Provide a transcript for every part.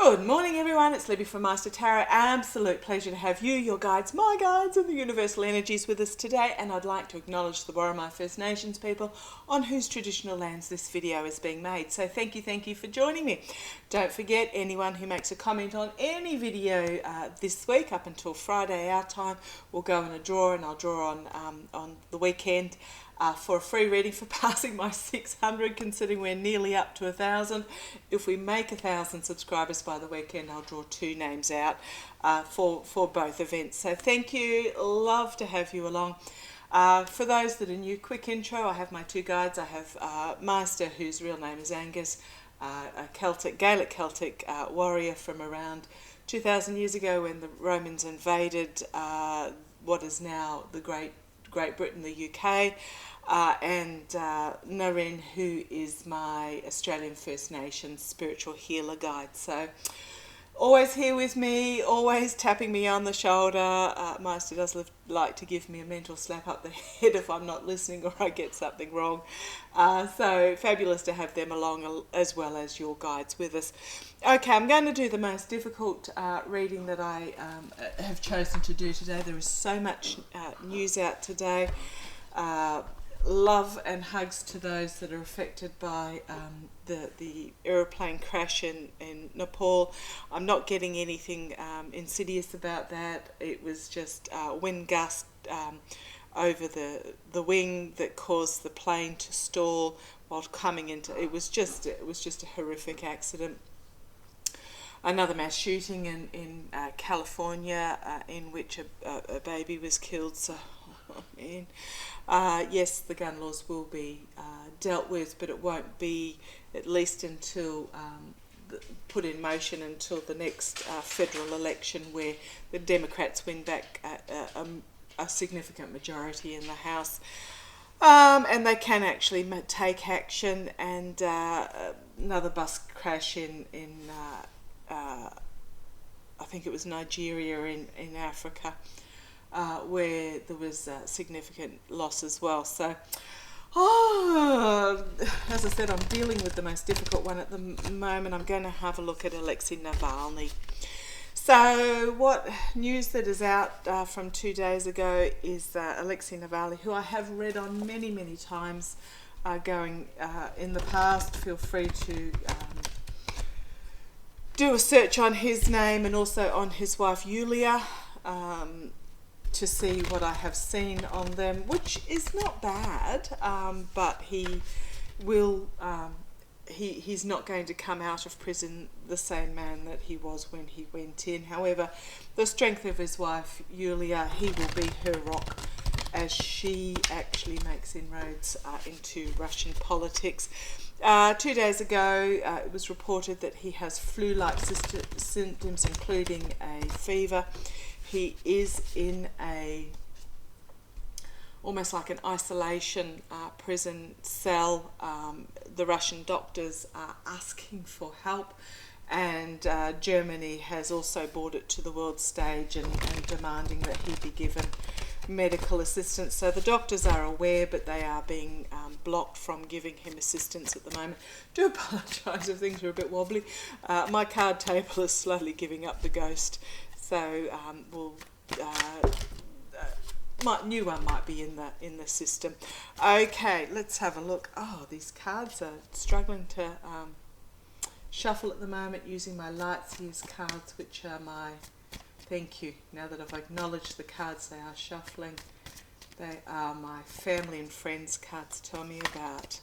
Good morning everyone, it's Libby from Master Tarot. Absolute pleasure to have you, your guides, my guides and the universal energies with us today, and I'd like to acknowledge the Worimi First Nations people on whose traditional lands this video is being made. So thank you for joining me. Don't forget, anyone who makes a comment on any video this week up until Friday our time will go in a draw, and I'll draw on the weekend for a free reading for passing my 600, considering we're nearly up to 1,000. If we make 1,000 subscribers by the weekend, I'll draw 2 names out for both events. So thank you, love to have you along. For those that are new, quick intro, I have my 2 guides. I have Master, whose real name is Angus, a Gaelic Celtic warrior from around 2,000 years ago when the Romans invaded what is now the Great Britain, the UK, and Noreen, who is my Australian First Nations spiritual healer guide. So always here with me, always tapping me on the shoulder. Master does like to give me a mental slap up the head if I'm not listening or I get something wrong. So fabulous to have them along, as well as your guides with us. Okay, I'm going to do the most difficult reading that I have chosen to do today. There is so much news out today. Love and hugs to those that are affected by the aeroplane crash in Nepal. I'm not getting anything insidious about that. It was just wind gust over the wing that caused the plane to stall while coming into. It was just a horrific accident. Another mass shooting in California in which a baby was killed. So, oh man. Yes, the gun laws will be dealt with, but it won't be at least until put in motion until the next federal election, where the Democrats win back a significant majority in the House, and they can actually take action. And another bus crash in I think it was Nigeria in Africa, where there was significant loss as well. So, as I said, I'm dealing with the most difficult one at the moment. I'm going to have a look at Alexei Navalny. So what news that is out from 2 days ago is Alexei Navalny, who I have read on many times going in the past. Feel free to do a search on his name and also on his wife Yulia to see what I have seen on them, which is not bad, but he will he's not going to come out of prison the same man that he was when he went in. However, the strength of his wife Yulia, he will be her rock as she actually makes inroads into Russian politics. 2 days ago, it was reported that he has flu-like symptoms, including a fever. He is in almost like an isolation prison cell. The Russian doctors are asking for help, and Germany has also brought it to the world stage and demanding that he be given medical assistance. So the doctors are aware, but they are being blocked from giving him assistance at the moment. Do apologise if things are a bit wobbly. My card table is slowly giving up the ghost, so new one might be in the system. Okay, let's have a look. Oh, these cards are struggling to shuffle at the moment using my lights. Here's cards which are my... Thank you. Now that I've acknowledged the cards, they are shuffling. They are my family and friends cards. Tell me about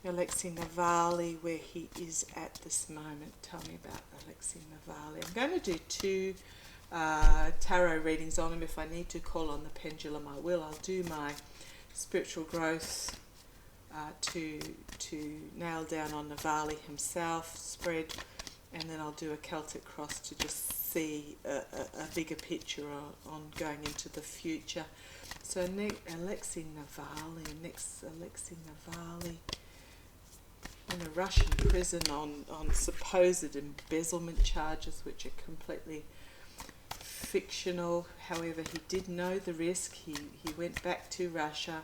Alexei Navalny, where he is at this moment. Tell me about Alexei Navalny. I'm going to do 2 tarot readings on him. If I need to call on the pendulum, I will. I'll do my spiritual growth to nail down on Navalny himself, spread, and then I'll do a Celtic cross to just see a bigger picture on going into the future. So Alexei Navalny in a Russian prison on supposed embezzlement charges, which are completely fictional. However, he did know the risk. He went back to Russia.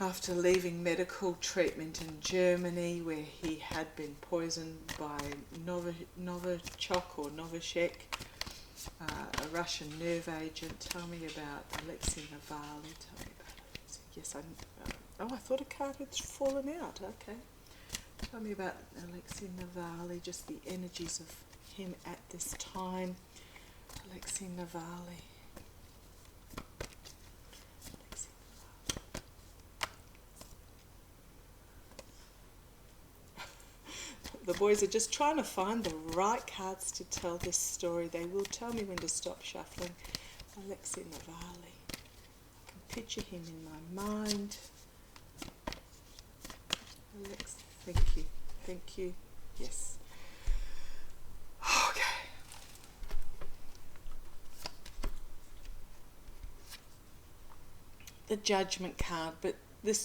after leaving medical treatment in Germany, where he had been poisoned by Novichok or Novichok, a Russian nerve agent. Tell me about Alexei Navalny. Tell me about Alexei. Yes, I thought a card had fallen out. Okay. Tell me about Alexei Navalny, just the energies of him at this time. Alexei Navalny. The boys are just trying to find the right cards to tell this story. They will tell me when to stop shuffling. Alexei Navalny. I can picture him in my mind. Thank you. Thank you. Yes. Okay. The Judgment card, but this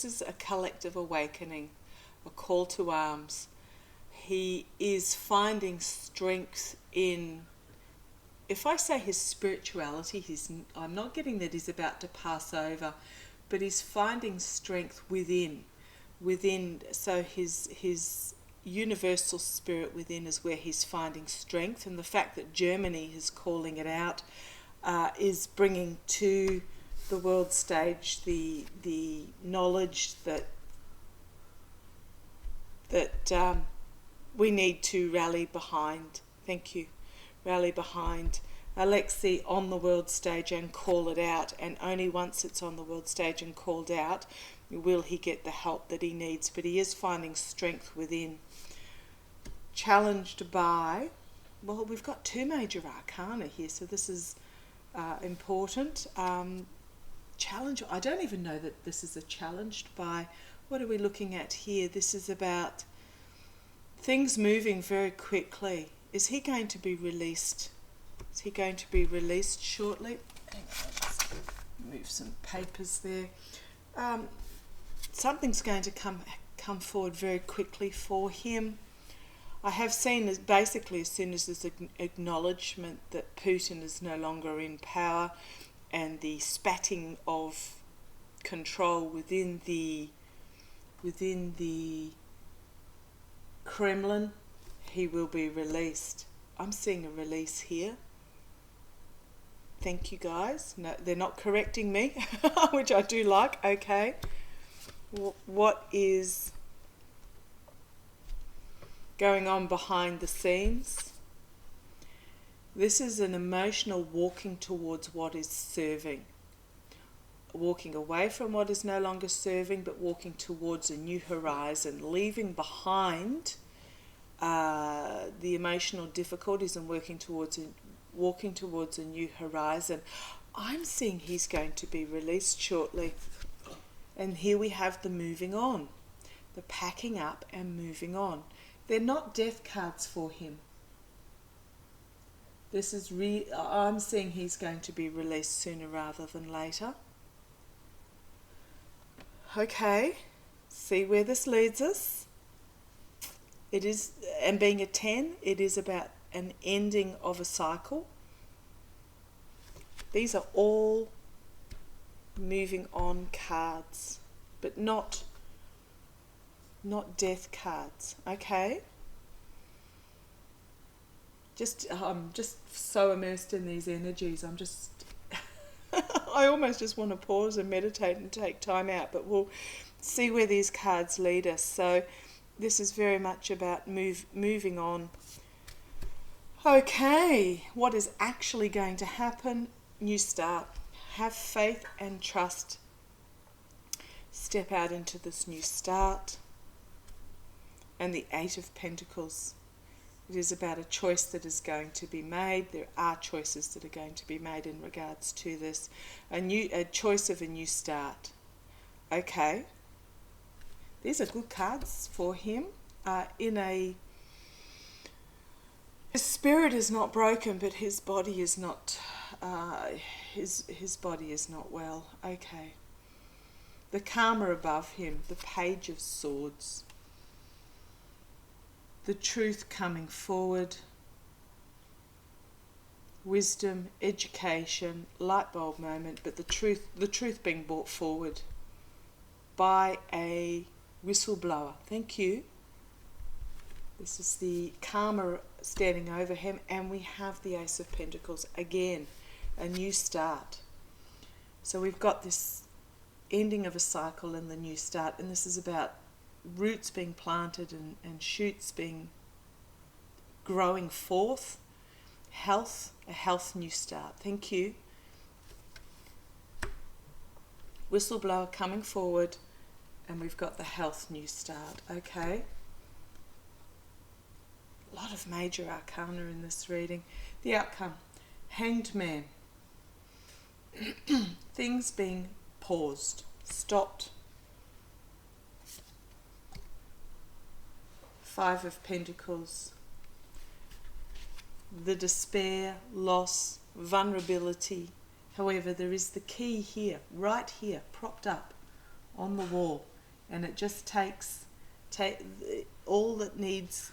is a collective awakening, a call to arms. He is finding strength in, if I say his spirituality, I'm not getting that he's about to pass over, but he's finding strength within, so his universal spirit within is where he's finding strength, and the fact that Germany is calling it out is bringing to the world stage the knowledge that we need to rally behind. Thank you. Rally behind Alexei on the world stage and call it out, and only once it's on the world stage and called out will he get the help that he needs. But he is finding strength within. Challenged by, well, we've got two major arcana here, so this is important. Challenge, I don't even know that this is a challenged by. What are we looking at here? This is about things moving very quickly. Is he going to be released? Is he going to be released shortly? Hang on, I'll just move some papers there. Something's going to come forward very quickly for him. I have seen as basically as soon as there's an acknowledgement that Putin is no longer in power, and the spatting of control within the Kremlin, he will be released. I'm seeing a release here. Thank you, guys. No, they're not correcting me, which I do like. Okay. What is going on behind the scenes? This is an emotional walking towards what is serving. Walking away from what is no longer serving, but walking towards a new horizon, leaving behind the emotional difficulties and walking towards a new horizon. I'm seeing he's going to be released shortly. And here we have the moving on, the packing up and moving on. They're not death cards for him. This is I'm seeing he's going to be released sooner rather than later. Okay, see where this leads us. It is, and being a 10, it is about an ending of a cycle. These are all moving on cards, but not death cards. Okay. I'm just so immersed in these energies. I almost just want to pause and meditate and take time out, but we'll see where these cards lead us. So this is very much about moving on. Okay, what is actually going to happen? New start. Have faith and trust. Step out into this new start. And the Eight of Pentacles. It is about a choice that is going to be made. There are choices that are going to be made in regards to this. A choice of a new start. Okay. These are good cards for him. His spirit is not broken, but his body is not. His body is not well. Okay. The Karma above him. The Page of Swords. The truth coming forward, wisdom, education, light bulb moment, but the truth being brought forward. by a whistleblower. Thank you. This is the karma standing over him, and we have the Ace of Pentacles again, a new start. So we've got this ending of a cycle and the new start, and this is about roots being planted and shoots being growing forth. Health, a health new start. Thank you. Whistleblower coming forward, and we've got the health new start. Okay. A lot of major arcana in this reading. The outcome, Hanged Man. Things being paused, stopped. Five of Pentacles. The despair, loss, vulnerability. However, there is the key here, right here, propped up on the wall, and it just takes all that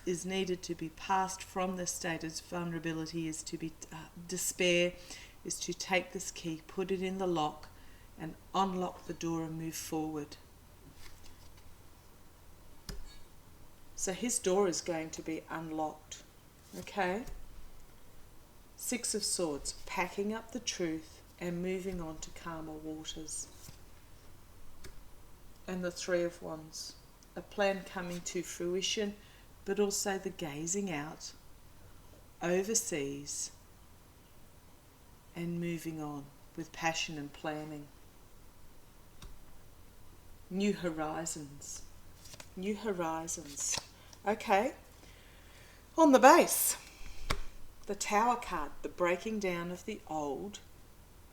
is needed to be passed from this state of vulnerability is to be despair, is to take this key, put it in the lock, and unlock the door and move forward. So his door is going to be unlocked. Okay? Six of Swords, packing up the truth and moving on to calmer waters. And the Three of Wands, a plan coming to fruition, but also the gazing out overseas and moving on with passion and planning. New horizons. New horizons. Okay. On the base, the Tower card, the breaking down of the old.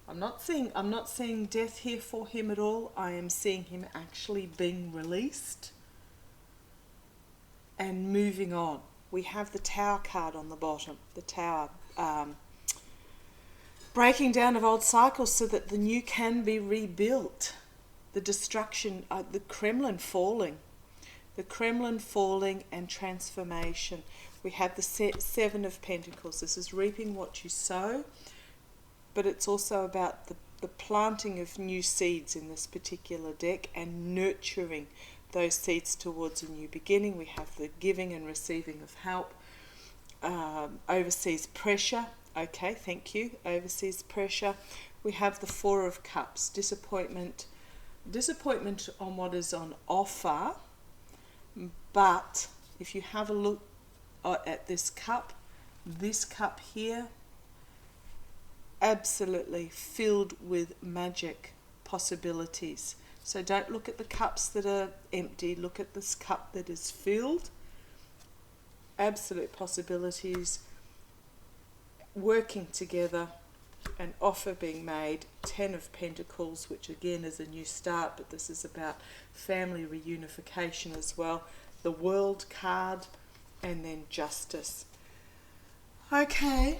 I'm not seeing death here for him at all. I am seeing him actually being released and moving on. We have the Tower card on the bottom. The Tower, breaking down of old cycles so that the new can be rebuilt. The destruction, the Kremlin falling. The Kremlin falling and transformation. We have the Seven of Pentacles. This is reaping what you sow, but it's also about the planting of new seeds in this particular deck and nurturing those seeds towards a new beginning. We have the giving and receiving of help. Overseas pressure. Okay, thank you. Overseas pressure. We have the Four of Cups. Disappointment on what is on offer. But if you have a look at this cup here, absolutely filled with magic possibilities. So don't look at the cups that are empty, look at this cup that is filled. Absolute possibilities working together, an offer being made. Ten of Pentacles, which again is a new start, but this is about family reunification as well. The World card, and then Justice. Okay,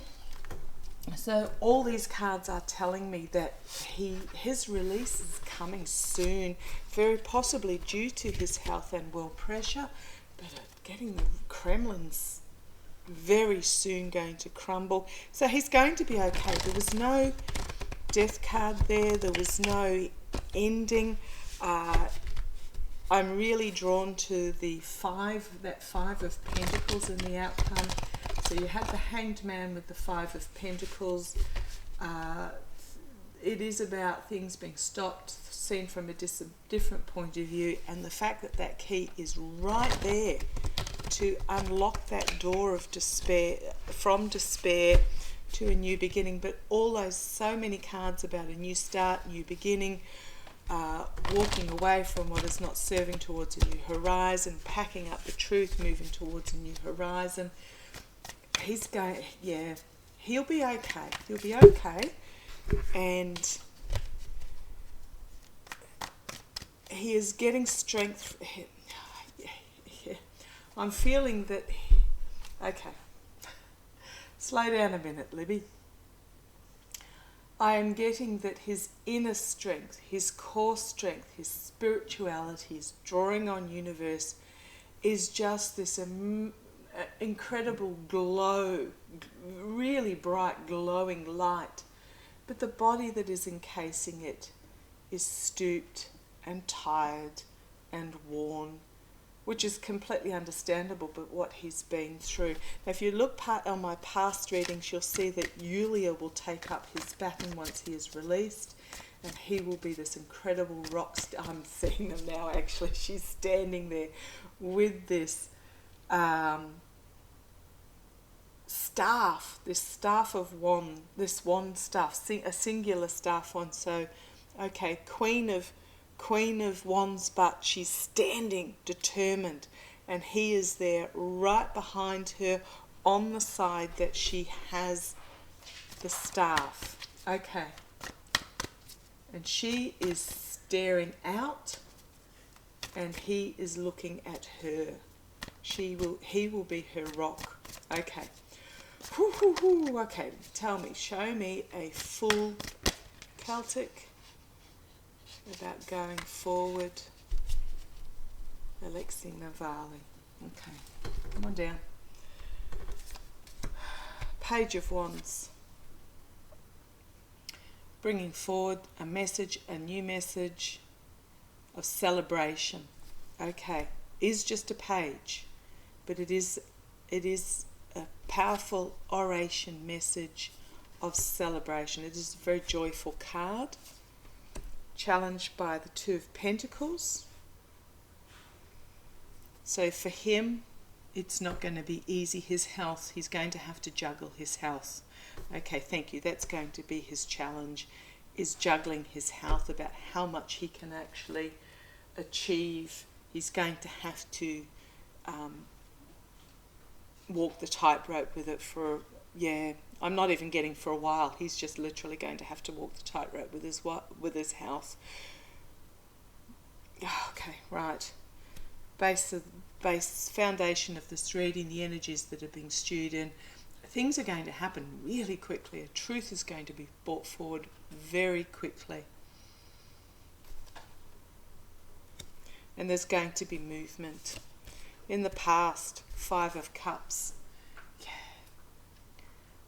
so all these cards are telling me that his release is coming soon, very possibly due to his health and world pressure, but getting the Kremlin's very soon going to crumble. So he's going to be okay. There was no death card there. There was no ending. I'm really drawn to that Five of Pentacles in the outcome. So you have the Hanged Man with the Five of Pentacles. It is about things being stopped, seen from a different point of view, and the fact that that key is right there to unlock that door of despair, from despair to a new beginning. But all those, so many cards about a new start, new beginning, walking away from what is not serving towards a new horizon, packing up the truth, moving towards a new horizon. He's going, yeah, he'll be okay. He'll be okay. And he is getting strength. I'm feeling that, okay, slow down a minute, Libby. I am getting that his inner strength, his core strength, his spirituality, his drawing on universe is just this incredible glow, really bright glowing light. But the body that is encasing it is stooped and tired and worn, which is completely understandable, but what he's been through. Now, if you look on my past readings, you'll see that Yulia will take up his baton once he is released, and he will be this incredible rock star. I'm seeing them now, actually. She's standing there with this staff, this staff of wand, this wand staff, a singular staff wand. So, okay, Queen of Wands, but she's standing determined, and he is there right behind her on the side that she has the staff. Okay. And she is staring out, and he is looking at her. He will be her rock. Okay. Okay, tell me, show me a full Celtic about going forward. Alexei Navalny. Okay, come on down. Page of Wands. Bringing forward a message, a new message of celebration. Okay, is just a page, but it is a powerful oration message of celebration. It is a very joyful card, challenged by the Two of Pentacles. So for him, it's not going to be easy. His health, he's going to have to juggle his health. Okay, thank you. That's going to be his challenge, is juggling his health, about how much he can actually achieve. He's going to have to walk the tightrope with it for, I'm not even getting for a while. He's just literally going to have to walk the tightrope with his health. Okay, right. Base foundation of this reading, the energies that are being stewed in. Things are going to happen really quickly. A truth is going to be brought forward very quickly. And there's going to be movement. In the past, Five of Cups.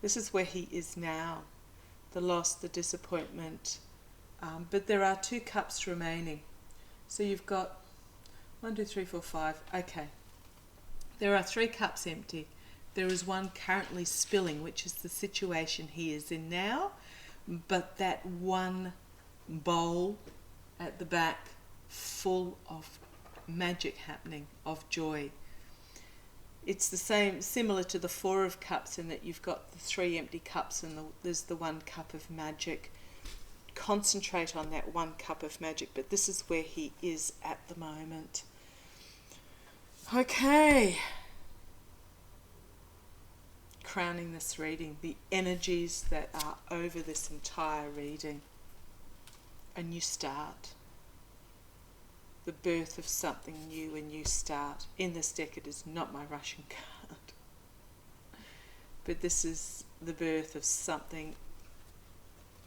This is where he is now. The loss, the disappointment. But there are 2 cups remaining. So you've got 1, 2, 3, 4, 5. Okay. There are 3 cups empty. There is one currently spilling, which is the situation he is in now. But that one bowl at the back, full of magic happening, of joy. It's the same, similar to the 4 of Cups, in that you've got the 3 empty cups and there's the 1 cup of magic. Concentrate on that 1 cup of magic, but this is where he is at the moment. Okay. Crowning this reading, the energies that are over this entire reading. A new start. The birth of something new, a new start. In this deck, it is not my Russian card. But this is the birth of something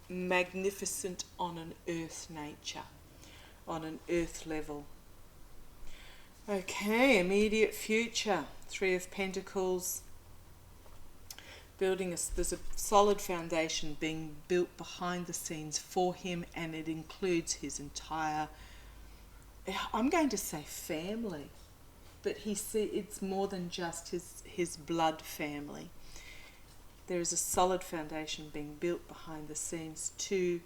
magnificent on an earth nature, on an earth level. Okay, immediate future. 3 of Pentacles. There's a solid foundation being built behind the scenes for him, and it includes his entire, I'm going to say family, but it's more than just his blood family. There is a solid foundation being built behind the scenes to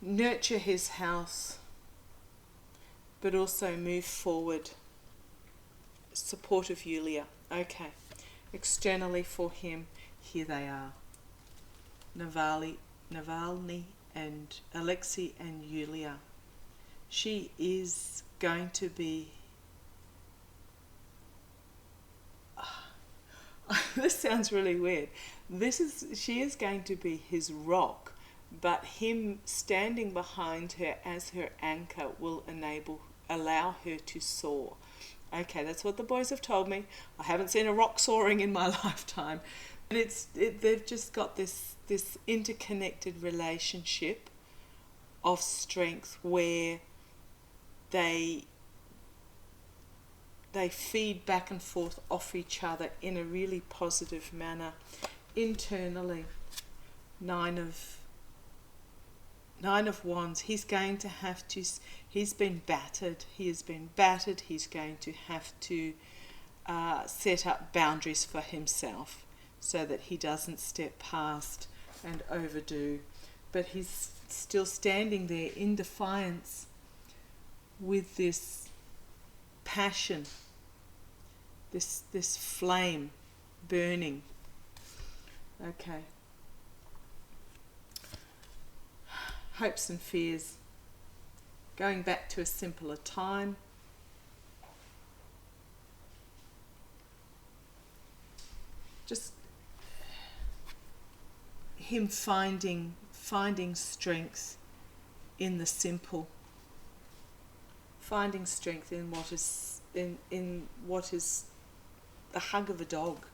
nurture his house, but also move forward. Support of Yulia. Okay. Externally for him, here they are. Navalny and Alexei and Yulia. She is going to be... this sounds really weird. She is going to be his rock, but him standing behind her as her anchor will allow her to soar. Okay, that's what the boys have told me. I haven't seen a rock soaring in my lifetime. But they've just got this interconnected relationship of strength where they feed back and forth off each other in a really positive manner. Internally, Nine of Nine of Wands, he's going to have to, he's been battered, he has been battered, he's going to have to set up boundaries for himself so that he doesn't step past and overdo. But he's still standing there in defiance with this passion, this flame burning. Okay. Hopes and fears. Going back to a simpler time. Just him finding strength in the simple. Finding strength in what is the hug of a dog,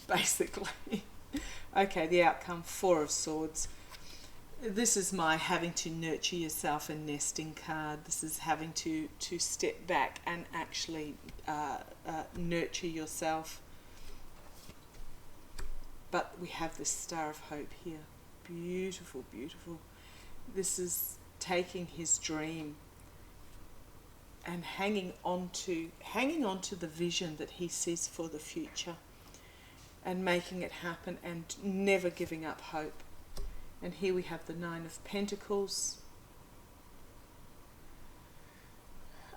basically. Okay, the outcome, Four of Swords. This is my having to nurture yourself and nesting card. This is having to step back and actually nurture yourself. But we have this Star of Hope here. Beautiful, beautiful. This is taking his dream and hanging on to the vision that he sees for the future and making it happen and never giving up hope. And here we have the Nine of Pentacles.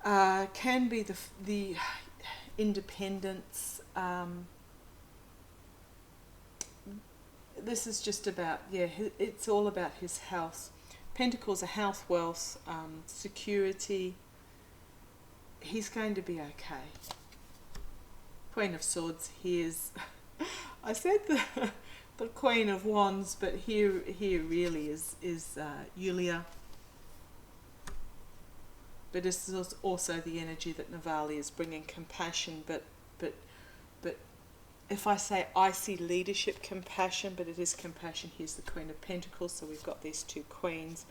Can be the independence. This is just about, it's all about his health. Pentacles are health, wealth, security. He's going to be okay. Queen of Swords, here's, I said the Queen of Wands, but here really is Yulia. But this is also the energy that Navalny is bringing, compassion, but if I say I see leadership, compassion, but it is compassion. Here's the Queen of Pentacles, so we've got these two queens,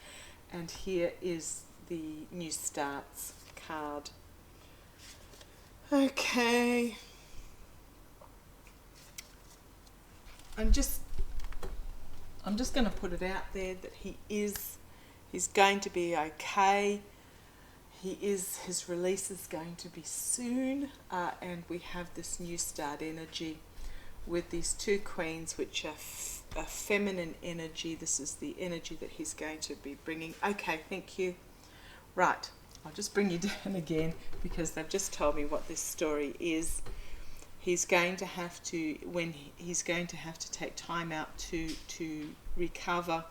and here is the New Starts card. Okay. I'm just going to put it out there that he's going to be okay. His release is going to be soon, and we have this New Start energy with these two queens, which are a feminine energy. This is the energy that he's going to be bringing. Okay, thank you. Right, I'll just bring you down again because they've just told me what this story is. He's going to have to, he's going to have to take time out to recover,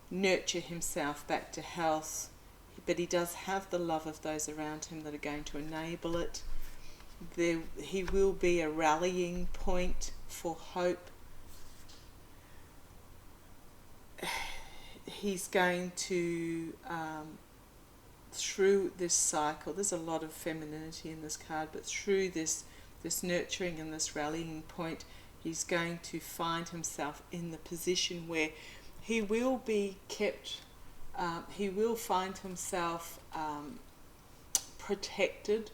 nurture himself back to health. But he does have the love of those around him that are going to enable it. He will be a rallying point for hope. He's going to, through this cycle, there's a lot of femininity in this card, but through this nurturing and this rallying point, he's going to find himself in the position where he will be kept. He will find himself protected.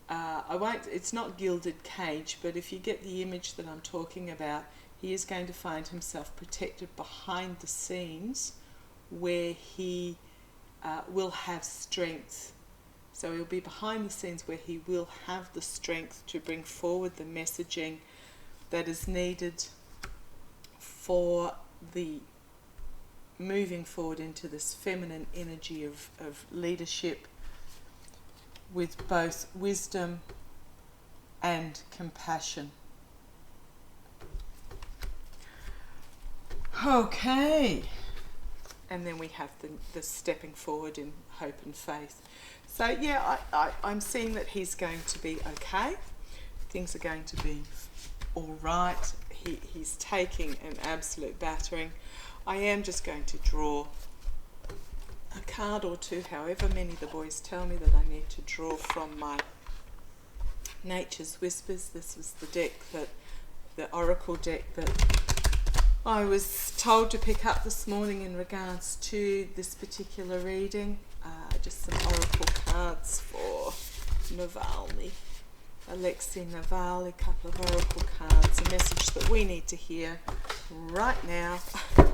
It's not gilded cage, but if you get the image that I'm talking about, he is going to find himself protected behind the scenes where he will have strength. So he'll be behind the scenes where he will have the strength to bring forward the messaging that is needed for the moving forward into this feminine energy of leadership with both wisdom and compassion. Okay. And then we have the stepping forward in hope and faith. So yeah, I'm seeing that he's going to be okay. Things are going to be all right. He's taking an absolute battering. I am just going to draw a card or two, however many the boys tell me that I need to draw from my Nature's Whispers. This was the deck the Oracle deck that I was told to pick up this morning in regards to this particular reading. Just some Oracle cards for Navalny. Alexei Navalny, a couple of Oracle cards, a message that we need to hear right now.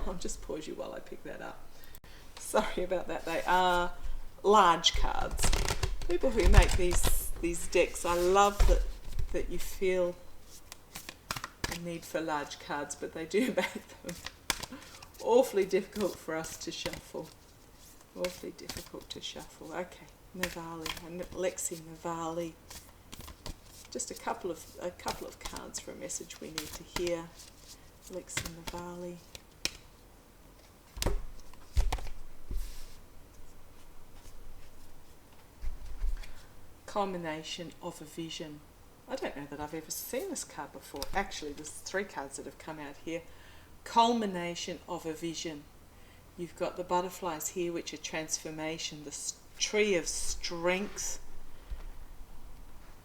I'll just pause you while I pick that up. sorry about that, they are large cards. People who make these decks, I love that you feel a need for large cards, but they do make them awfully difficult for us to shuffle. Awfully difficult to shuffle. Okay, Navalny, Alexei Navalny. Just a couple of cards for a message we need to hear. Alexei Navalny. Culmination of a vision. I don't know that I've ever seen this card before. Actually, there's 3 cards that have come out here. Culmination of a vision. You've got the butterflies here, which are transformation. The tree of strength,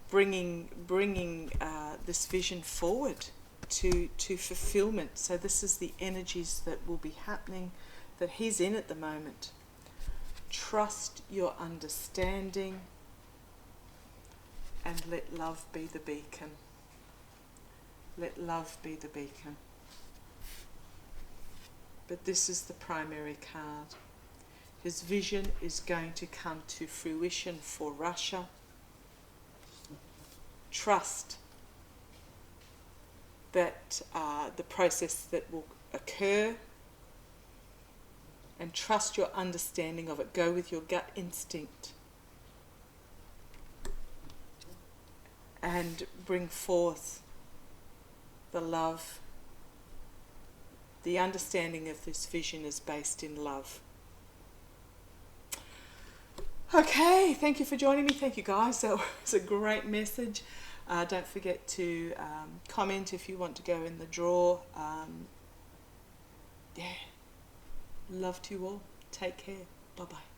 bringing this vision forward to fulfillment. So this is the energies that will be happening, that he's in at the moment. Trust your understanding, and let love be the beacon. Let love be the beacon. But this is the primary card. His vision is going to come to fruition for Russia. Trust that the process that will occur, and trust your understanding of it. Go with your gut instinct and bring forth the love. The understanding of this vision is based in love. Okay, thank you for joining me. Thank you, guys. That was a great message. Don't forget to comment if you want to go in the draw. Yeah, love to you all. Take care. Bye-bye.